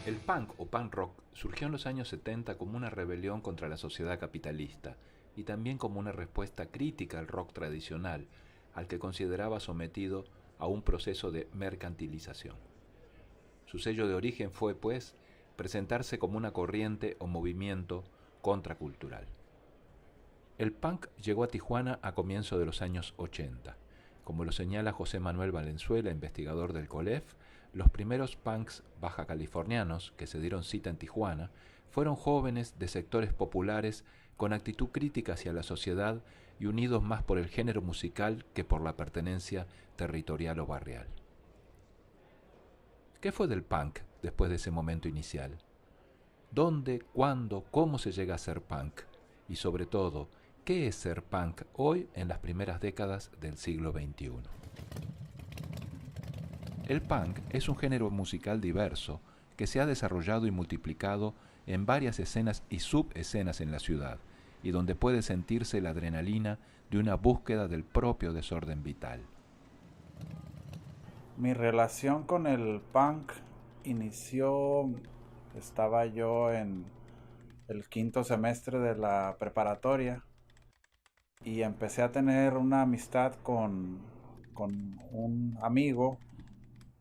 El punk o punk rock surgió en los años 70 como una rebelión contra la sociedad capitalista y también como una respuesta crítica al rock tradicional, al que consideraba sometido a un proceso de mercantilización. Su sello de origen fue, pues, presentarse como una corriente o movimiento contracultural. El punk llegó a Tijuana a comienzos de los años 80. Como lo señala José Manuel Valenzuela, investigador del COLEF, los primeros punks baja californianos que se dieron cita en Tijuana fueron jóvenes de sectores populares con actitud crítica hacia la sociedad y unidos más por el género musical que por la pertenencia territorial o barrial. ¿Qué fue del punk después de ese momento inicial? ¿Dónde, cuándo, cómo se llega a ser punk? Y sobre todo, ¿qué es ser punk hoy en las primeras décadas del siglo XXI? El punk es un género musical diverso que se ha desarrollado y multiplicado en varias escenas y subescenas en la ciudad, y donde puede sentirse la adrenalina de una búsqueda del propio desorden vital. Mi relación con el punk inició, estaba yo en el quinto semestre de la preparatoria y empecé a tener una amistad con un amigo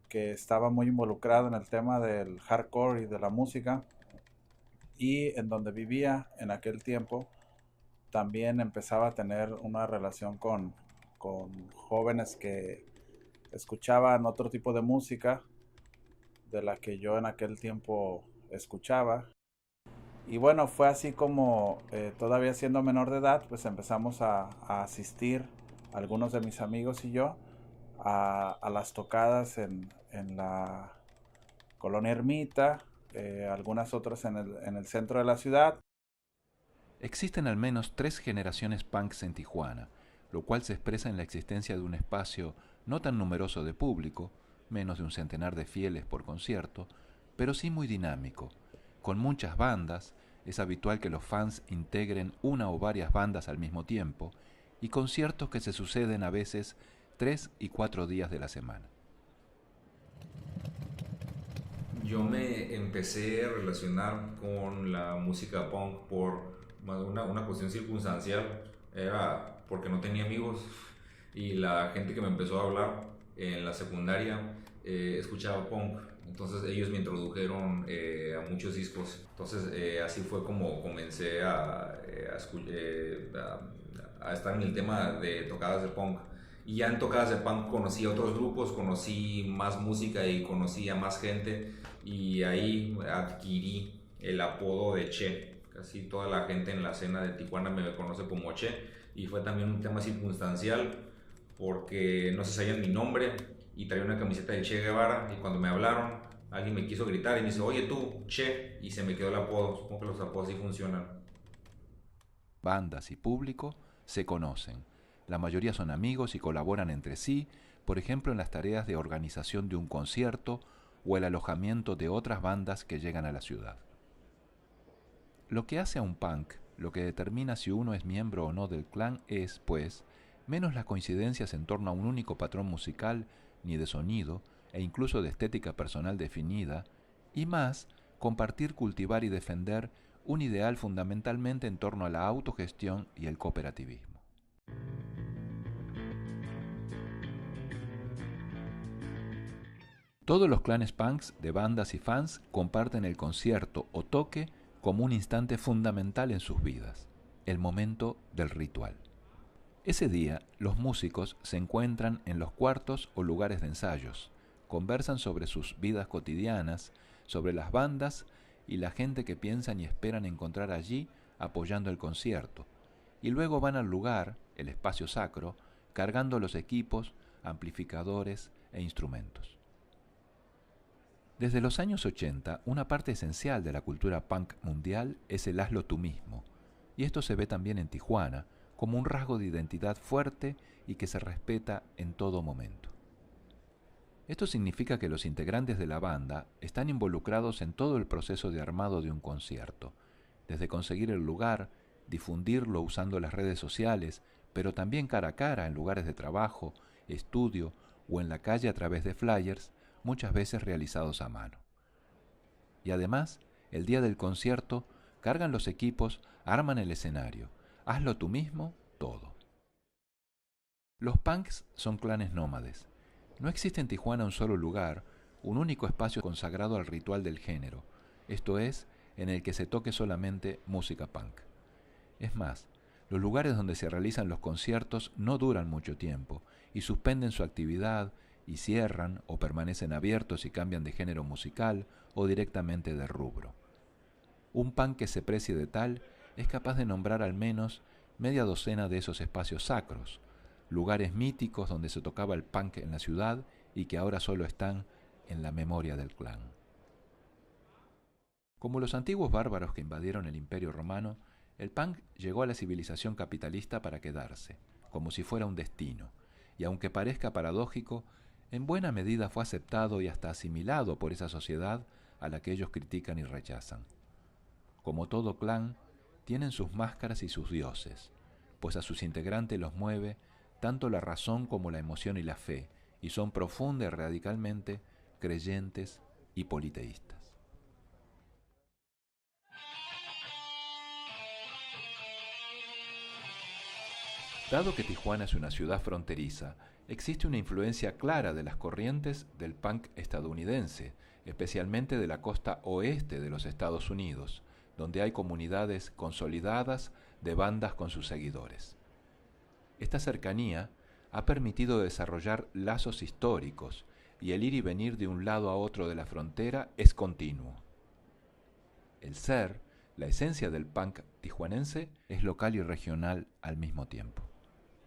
que estaba muy involucrado en el tema del hardcore y de la música, y en donde vivía en aquel tiempo también empezaba a tener una relación con jóvenes que escuchaban otro tipo de música de la que yo en aquel tiempo escuchaba. Y bueno, fue así como todavía siendo menor de edad, pues empezamos a asistir, algunos de mis amigos y yo, a las tocadas en la Colonia Ermita, algunas otras en el centro de la ciudad. Existen al menos 3 generaciones punks en Tijuana, lo cual se expresa en la existencia de un espacio no tan numeroso de público, menos de un centenar de fieles por concierto, pero sí muy dinámico. Con muchas bandas, es habitual que los fans integren una o varias bandas al mismo tiempo, y conciertos que se suceden a veces 3 y 4 días de la semana. Yo me empecé a relacionar con la música punk por una cuestión circunstancial. Era porque no tenía amigos y la gente que me empezó a hablar en la secundaria escuchaba punk. Entonces ellos me introdujeron a muchos discos. Entonces así fue como comencé a estar en el tema de tocadas de punk. Y ya en tocadas de punk conocí a otros grupos, conocí más música y conocí a más gente, y ahí adquirí el apodo de Che. Casi toda la gente en la escena de Tijuana me conoce como Che, y fue también un tema circunstancial porque no se sabían mi nombre y traía una camiseta de Che Guevara, y cuando me hablaron alguien me quiso gritar y me dice, oye tú, Che, y se me quedó el apodo. Supongo que los apodos sí funcionan. Bandas y público se conocen. La mayoría son amigos y colaboran entre sí, por ejemplo en las tareas de organización de un concierto o el alojamiento de otras bandas que llegan a la ciudad. Lo que hace a un punk, lo que determina si uno es miembro o no del clan es, pues, menos las coincidencias en torno a un único patrón musical, ni de sonido, e incluso de estética personal definida, y más compartir, cultivar y defender un ideal fundamentalmente en torno a la autogestión y el cooperativismo. Todos los clanes punks de bandas y fans comparten el concierto o toque como un instante fundamental en sus vidas, el momento del ritual. Ese día, los músicos se encuentran en los cuartos o lugares de ensayos, conversan sobre sus vidas cotidianas, sobre las bandas y la gente que piensan y esperan encontrar allí apoyando el concierto, y luego van al lugar, el espacio sacro, cargando los equipos, amplificadores e instrumentos. Desde los años 80, una parte esencial de la cultura punk mundial es el hazlo tú mismo, y esto se ve también en Tijuana como un rasgo de identidad fuerte y que se respeta en todo momento. Esto significa que los integrantes de la banda están involucrados en todo el proceso de armado de un concierto, desde conseguir el lugar, difundirlo usando las redes sociales, pero también cara a cara en lugares de trabajo, estudio o en la calle a través de flyers, muchas veces realizados a mano. Y además, el día del concierto, cargan los equipos, arman el escenario. Hazlo tú mismo, todo. Los punks son clanes nómades. No existe en Tijuana un solo lugar, un único espacio consagrado al ritual del género, esto es, en el que se toque solamente música punk. Es más, los lugares donde se realizan los conciertos no duran mucho tiempo y suspenden su actividad y cierran o permanecen abiertos y cambian de género musical o directamente de rubro. Un punk que se precie de tal es capaz de nombrar al menos media docena de esos espacios sacros, lugares míticos donde se tocaba el punk en la ciudad y que ahora solo están en la memoria del clan. Como los antiguos bárbaros que invadieron el Imperio Romano, el punk llegó a la civilización capitalista para quedarse, como si fuera un destino, y aunque parezca paradójico, en buena medida fue aceptado y hasta asimilado por esa sociedad a la que ellos critican y rechazan. Como todo clan, tienen sus máscaras y sus dioses, pues a sus integrantes los mueve tanto la razón como la emoción y la fe, y son profunda y radicalmente creyentes y politeístas. Dado que Tijuana es una ciudad fronteriza, existe una influencia clara de las corrientes del punk estadounidense, especialmente de la costa oeste de los Estados Unidos, donde hay comunidades consolidadas de bandas con sus seguidores. Esta cercanía ha permitido desarrollar lazos históricos y el ir y venir de un lado a otro de la frontera es continuo. El ser, la esencia del punk tijuanense, es local y regional al mismo tiempo.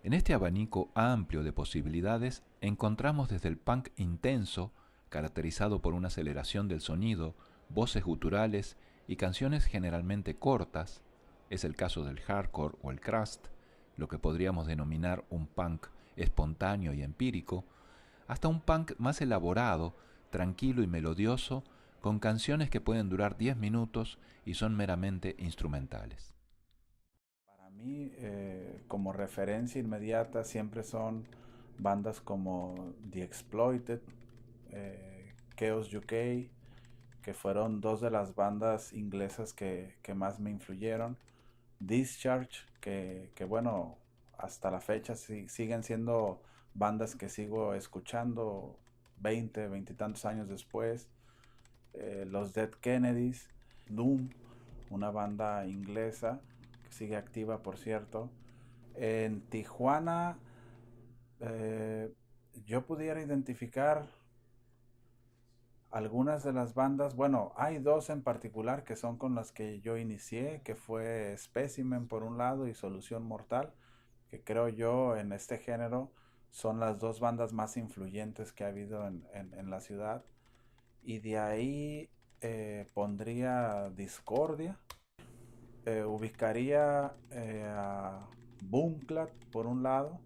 En este abanico amplio de posibilidades encontramos desde el punk intenso, caracterizado por una aceleración del sonido, voces guturales y canciones generalmente cortas, es el caso del hardcore o el crust, lo que podríamos denominar un punk espontáneo y empírico, hasta un punk más elaborado, tranquilo y melodioso, con canciones que pueden durar 10 minutos y son meramente instrumentales. Para mí, como referencia inmediata, siempre son bandas como The Exploited, Chaos UK, que fueron dos de las bandas inglesas que más me influyeron. Discharge, que bueno, hasta la fecha siguen siendo bandas que sigo escuchando 20 y tantos años después. Los Dead Kennedys, Doom, una banda inglesa que sigue activa, por cierto. En Tijuana, yo pudiera identificar algunas de las bandas. Bueno, hay dos en particular que son con las que yo inicié, que fue Specimen por un lado y Solución Mortal, que creo yo en este género son las dos bandas más influyentes que ha habido en la ciudad. Y de ahí pondría Discordia, ubicaría a Boomclat por un lado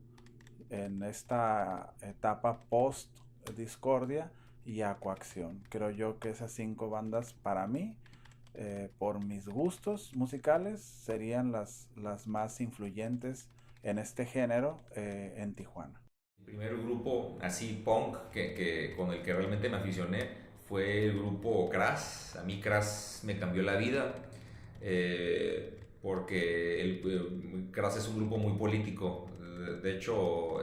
en esta etapa post Discordia, y a Coacción. Creo yo que esas 5 bandas para mí, por mis gustos musicales, serían las más influyentes en este género en Tijuana. El primer grupo así punk con el que realmente me aficioné fue el grupo Crass. A mí Crass me cambió la vida porque Crass es un grupo muy político. De hecho,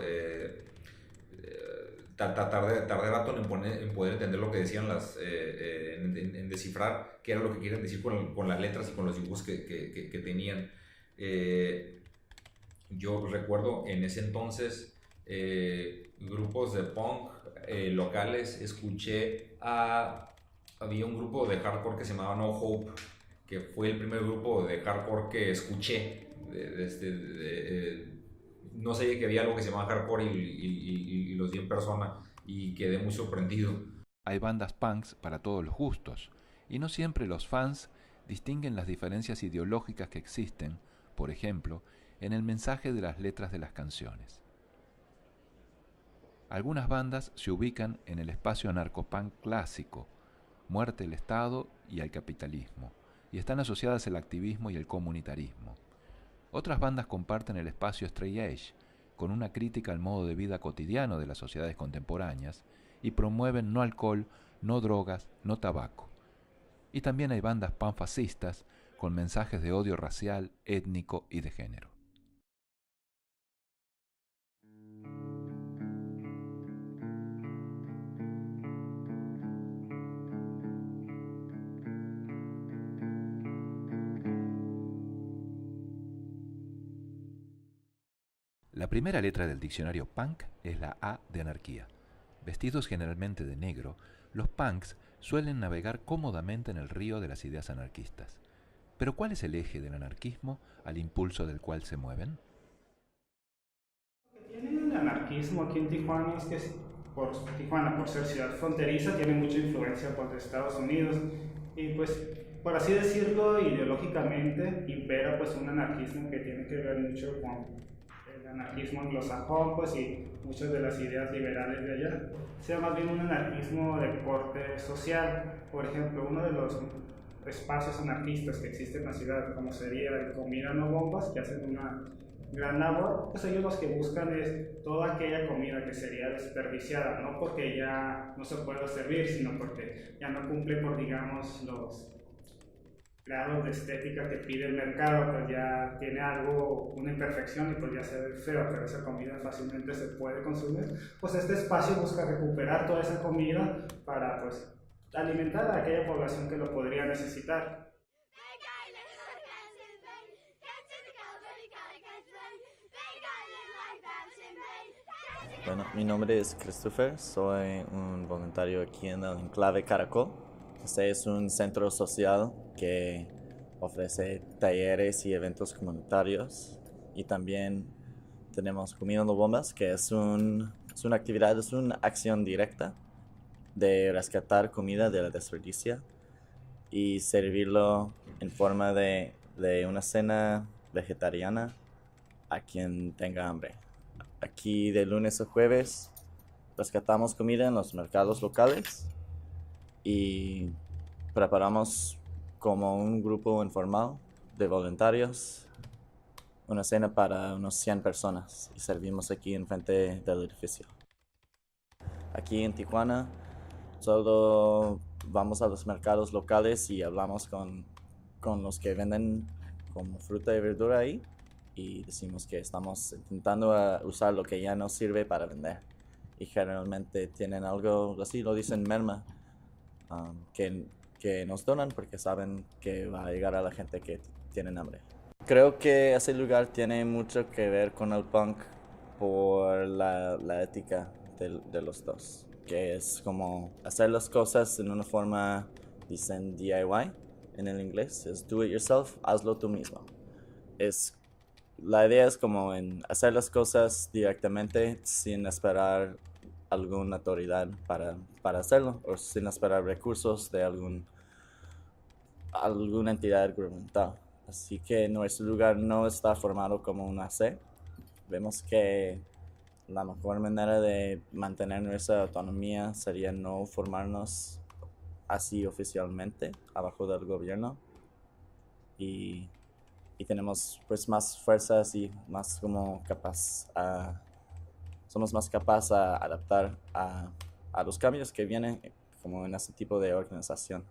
tardé rato en poder entender lo que decían en descifrar qué era lo que quieren decir con las letras y con los dibujos que tenían. Yo recuerdo en ese entonces grupos de punk locales. Había un grupo de hardcore que se llamaba No Hope, que fue el primer grupo de hardcore que escuché. No sabía que había algo que se llamaba hardcore y los vi en persona y quedé muy sorprendido. Hay bandas punks para todos los gustos, y no siempre los fans distinguen las diferencias ideológicas que existen, por ejemplo, en el mensaje de las letras de las canciones. Algunas bandas se ubican en el espacio anarcopunk clásico, muerte al Estado y al capitalismo, y están asociadas al activismo y el comunitarismo. Otras bandas comparten el espacio straight edge, con una crítica al modo de vida cotidiano de las sociedades contemporáneas, y promueven no alcohol, no drogas, no tabaco. Y también hay bandas panfascistas con mensajes de odio racial, étnico y de género. La primera letra del diccionario punk es la A de anarquía. Vestidos generalmente de negro, los punks suelen navegar cómodamente en el río de las ideas anarquistas. Pero ¿cuál es el eje del anarquismo al impulso del cual se mueven? Tiene el anarquismo aquí en Tijuana es que Tijuana, por ser ciudad fronteriza, tiene mucha influencia por Estados Unidos y pues, por así decirlo, ideológicamente impera pues un anarquismo que tiene que ver mucho con el anarquismo anglosajón pues, y muchas de las ideas liberales de allá. Sea más bien un anarquismo de corte social. Por ejemplo, uno de los espacios anarquistas que existen en la ciudad, como sería el Comida No Bombas, que hacen una gran labor, pues ellos los que buscan es toda aquella comida que sería desperdiciada, no porque ya no se pueda servir, sino porque ya no cumple por, digamos, los grados de estética que pide el mercado, pues ya tiene algo, una imperfección y pues ya se ve feo, pero esa comida fácilmente se puede consumir. Pues este espacio busca recuperar toda esa comida para pues alimentar a aquella población que lo podría necesitar. Bueno, mi nombre es Christopher, soy un voluntario aquí en el Enclave Caracol. Este es un centro social que ofrece talleres y eventos comunitarios y también tenemos Comida No Bombas, que es una actividad, es una acción directa de rescatar comida de la desperdicia y servirlo en forma de una cena vegetariana a quien tenga hambre. Aquí de lunes a jueves rescatamos comida en los mercados locales y preparamos como un grupo informal de voluntarios una cena para unos 100 personas y servimos aquí enfrente del edificio. Aquí en Tijuana solo vamos a los mercados locales y hablamos con los que venden como fruta y verdura ahí y decimos que estamos intentando usar lo que ya no sirve para vender y generalmente tienen algo así, lo dicen merma, que nos donan porque saben que va a llegar a la gente que tiene hambre. Creo que ese lugar tiene mucho que ver con el punk por la ética de los dos, que es como hacer las cosas en una forma, dicen DIY en el inglés, es do it yourself, hazlo tú mismo. La idea es como en hacer las cosas directamente sin esperar alguna autoridad para hacerlo o sin esperar recursos de alguna entidad gubernamental. Así que nuestro lugar no está formado como una C. Vemos que la mejor manera de mantener nuestra autonomía sería no formarnos así oficialmente abajo del gobierno y tenemos pues más fuerzas y más como somos más capaces a adaptar a los cambios que vienen como en ese tipo de organización.